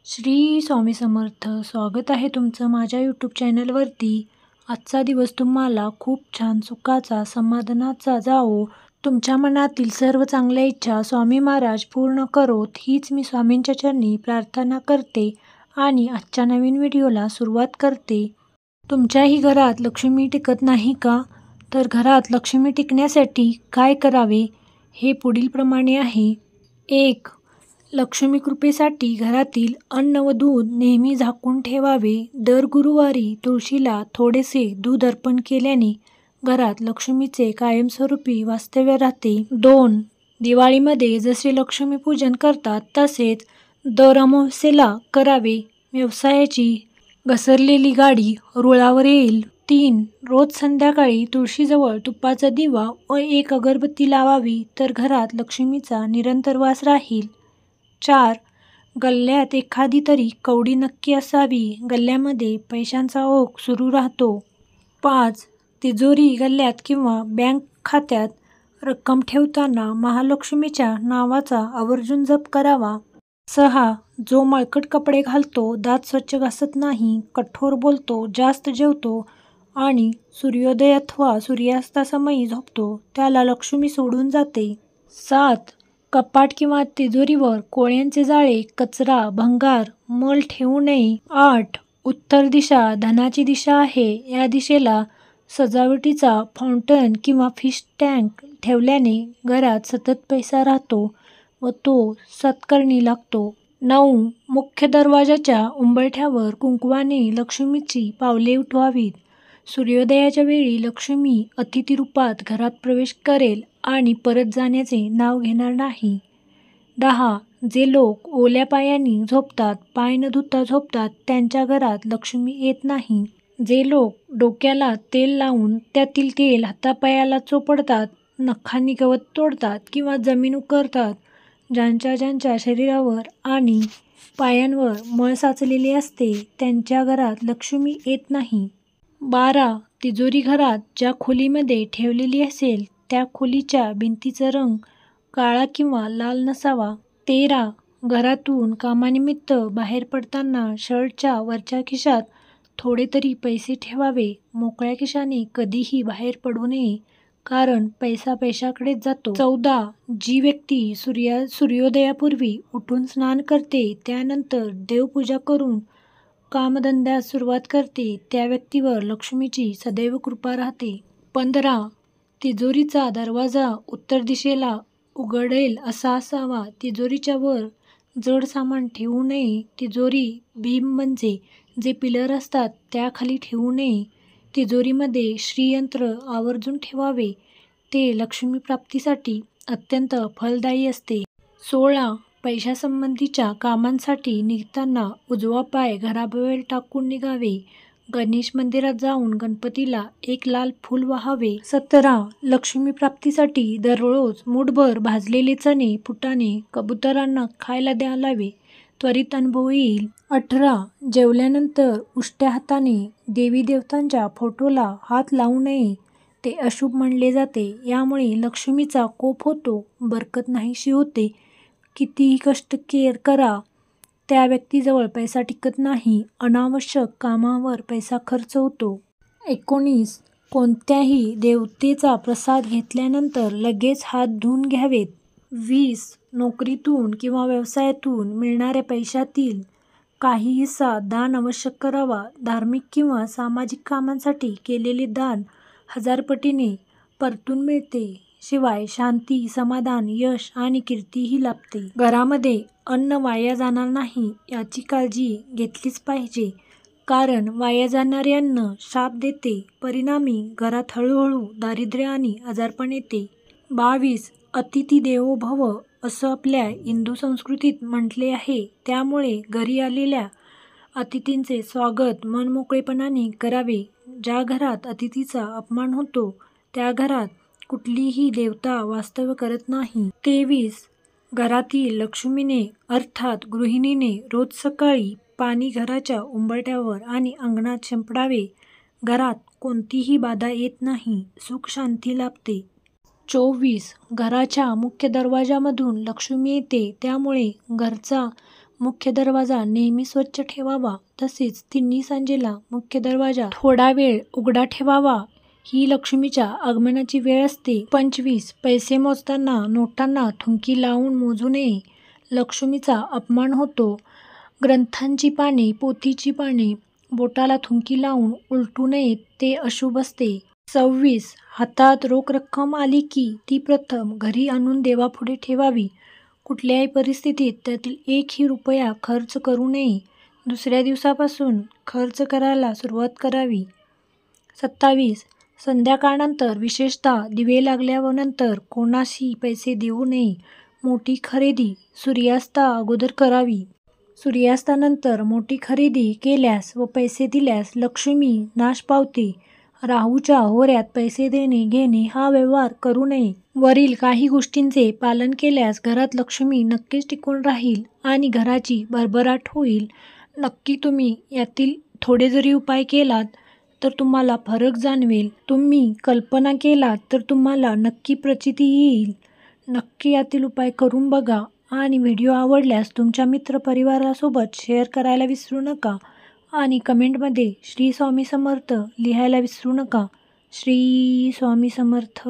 श्री स्वामी समर्थ. स्वागत आहे तुमचं माझ्या यूट्यूब चॅनलवरती. आजचा दिवस तुम्हाला खूप छान सुखाचा, समाधानाचा जावो. तुमच्या मनातील सर्व चांगल्या इच्छा स्वामी महाराज पूर्ण करोत, हीच मी स्वामींच्या चरणी प्रार्थना करते आणि आजच्या नवीन व्हिडिओला सुरुवात करते. तुमच्याही घरात लक्ष्मी टिकत नाही का? तर घरात लक्ष्मी टिकण्यासाठी काय करावे हे पुढील प्रमाणे आहे. 1. लक्ष्मी कृपेसाठी घरातील अन्न व दूध नेहमी झाकून ठेवावे. दर गुरुवारी तुळशीला थोडेसे दूध अर्पण केल्याने घरात लक्ष्मीचे कायमस्वरूपी वास्तव्य राहते. 2. दिवाळीमध्ये जसे लक्ष्मी पूजन करतात तसेच दर अमावस्येला करावे. व्यवसायाची घसरलेली गाडी रुळावर येईल. 3. रोज संध्याकाळी तुळशीजवळ तुपाचा दिवा व एक अगरबत्ती लावावी, तर घरात लक्ष्मीचा निरंतर वास राहील. 4. गल्ल्यात एखादी तरी कवडी नक्की असावी. गल्ल्यामध्ये पैशांचा ओघ सुरू राहतो. 5. तिजोरी, गल्ल्यात किंवा बँक खात्यात रक्कम ठेवताना महालक्ष्मीच्या नावाचा आवर्जून जप करावा. 6. जो मळकट कपडे घालतो, दात स्वच्छ घासत नाही, कठोर बोलतो, जास्त जेवतो आणि सूर्योदय अथवा सूर्यास्तासमयी झोपतो, त्याला लक्ष्मी सोडून जाते. 7. कपाट किंवा तिजोरीवर कोळ्यांचे जाळे, कचरा, भंगार, मल ठेवू नये. 8. उत्तर दिशा धनाची दिशा आहे. या दिशेला सजावटीचा फाउंटन किंवा फिश टँक ठेवल्याने घरात सतत पैसा राहतो व तो सत्कारणी लागतो. 9. मुख्य दरवाजाच्या उंबरठ्यावर कुंकवाने लक्ष्मीची पावले उठवावीत. सूर्योदयाच्या वेळी लक्ष्मी अतिथी रूपात घरात प्रवेश करेल आणि परत जाण्याचे नाव घेणार नाही. 10. जे लोक ओल्या पायांनी झोपतात, पाय न धुता झोपतात, त्यांच्या घरात लक्ष्मी येत नाही. जे लोक डोक्याला तेल लावून त्यातील तेल हातापायाला चोपडतात, नखांनी गवत तोडतात किंवा जमीन उकरतात, ज्यांच्या शरीरावर आणि पायांवर मळ साचलेले असते, त्यांच्या घरात लक्ष्मी येत नाही. 12. तिजोरी घरात ज्या खोलीमध्ये ठेवलेली असेल त्या खोलीच्या भिंतीचा रंग काळा किंवा लाल नसावा. 13. घरातून कामानिमित्त बाहेर पडताना शर्टच्या वरच्या खिशात थोडे तरी पैसे ठेवावे. मोकळ्या खिशाने कधीही बाहेर पडू नये, कारण पैसा पैशाकडेच जातो. 14. जी व्यक्ती सूर्योदयापूर्वी उठून स्नान करते, त्यानंतर देवपूजा करून कामधंद्यास सुरुवात करते, त्या व्यक्तीवर लक्ष्मीची सदैव कृपा राहते. 15. तिजोरीचा दरवाजा उत्तर दिशेला उघडेल असा असावा. तिजोरीच्या वर जड सामान ठेवू नये. तिजोरी भीम म्हणजे जे पिलर असतात त्याखाली ठेवू नये. तिजोरीमध्ये श्रीयंत्र आवर्जून ठेवावे. ते लक्ष्मी प्राप्तीसाठी अत्यंत फलदायी असते. 16. पैशासंबंधीच्या कामांसाठी निघताना उजवा पाय घराबाहेर टाकून निघावे. गणेश मंदिरात जाऊन गणपतीला एक लाल फूल वाहावे. 17. लक्ष्मी प्राप्तीसाठी दररोज मूठभर भाजलेले चणे, फुटाणे कबुतरांना खायला द्यावे. त्वरित अनुभव येईल. 18. जेवल्यानंतर उष्ट्या हाताने देवी देवतांच्या फोटोला हात लावू नये. ते अशुभ मानले जाते. यामुळे लक्ष्मीचा कोप होतो, बरकत नाहीशी होते. कितीही कष्ट करा, त्या व्यक्तीजवळ पैसा टिकत नाही. अनावश्यक कामावर पैसा खर्च होतो. 19. कोणत्याही देवतेचा प्रसाद घेतल्यानंतर लगेच हात धुवून घ्यावेत. 20. नोकरीतून किंवा व्यवसायातून मिळणाऱ्या पैशातील काही हिस्सा दान अवश्य करावा. धार्मिक किंवा सामाजिक कामांसाठी केलेले दान 1000 पटीने परतून मिळते. शिवाय शांती, समाधान, यश आणि कीर्तीही लाभते. घरामध्ये अन्न वाया जाणार नाही याची काळजी घेतलीच पाहिजे, कारण वाया जाणारे अन्न शाप देते. परिणामी घरात हळूहळू दारिद्र्य आणि आजारपण येते. 22. अतिथी देवो भव असं आपल्या हिंदू संस्कृतीत म्हटले आहे. त्यामुळे घरी आलेल्या अतिथींचे स्वागत मनमोकळेपणाने करावे. ज्या घरात अतिथीचा अपमान होतो त्या घरात कुठलीही देवता वास्तव्य करत नाही. 23. घरातील लक्ष्मीने अर्थात गृहिणीने रोज सकाळी पाणी घराच्या उंबरठ्यावर आणि अंगणात शिंपडावे. घरात कोणतीही बाधा येत नाही, सुख शांती लाभते. 24. घराच्या मुख्य दरवाजामधून लक्ष्मी येते, त्यामुळे घरचा मुख्य दरवाजा नेहमी स्वच्छ ठेवावा. तसेच तिन्ही सांजेला मुख्य दरवाजा थोडा वेळ उघडा ठेवावा. ही लक्ष्मीच्या आगमनाची वेळ असते. 25. पैसे मोजताना नोटांना थुंकी लावून मोजू नये. लक्ष्मीचा अपमान होतो. ग्रंथांची पाने, पोथीची पाने बोटाला थुंकी लावून उलटू नयेत, ते अशुभ असते. 26. हातात रोख रक्कम आली की ती प्रथम घरी आणून देवापुढे ठेवावी. कुठल्याही परिस्थितीत त्यातील 1ही रुपया खर्च करू नये. दुसऱ्या दिवसापासून खर्च करायला सुरुवात करावी. 27. संध्याकाळनंतर विशेषतः दिवे लागल्यानंतर कोणासही पैसे देऊ नये. मोठी खरेदी सूर्यास्ता अगोदर करावी. सूर्यास्तानंतर मोठी खरेदी केल्यास व पैसे दिल्यास लक्ष्मी नाश पावते. राहूच्या होऱ्यात पैसे देणे घेणे हा व्यवहार करू नये. वरील काही गोष्टींचे पालन केल्यास घरात लक्ष्मी नक्कीच टिकून राहील आणि घराची भरभराट होईल. नक्की तुम्ही यातील थोडे जरी उपाय केलात तर तुम्हाला फरक जाणवेल. तुम्ही कल्पना केलात तर तुम्हाला नक्की प्रचिती येईल. नक्की यातील उपाय करून बघा आणि व्हिडिओ आवडल्यास तुमच्या मित्रपरिवारासोबत शेअर करायला विसरू नका आणि कमेंटमध्ये श्री स्वामी समर्थ लिहायला विसरू नका. श्री स्वामी समर्थ.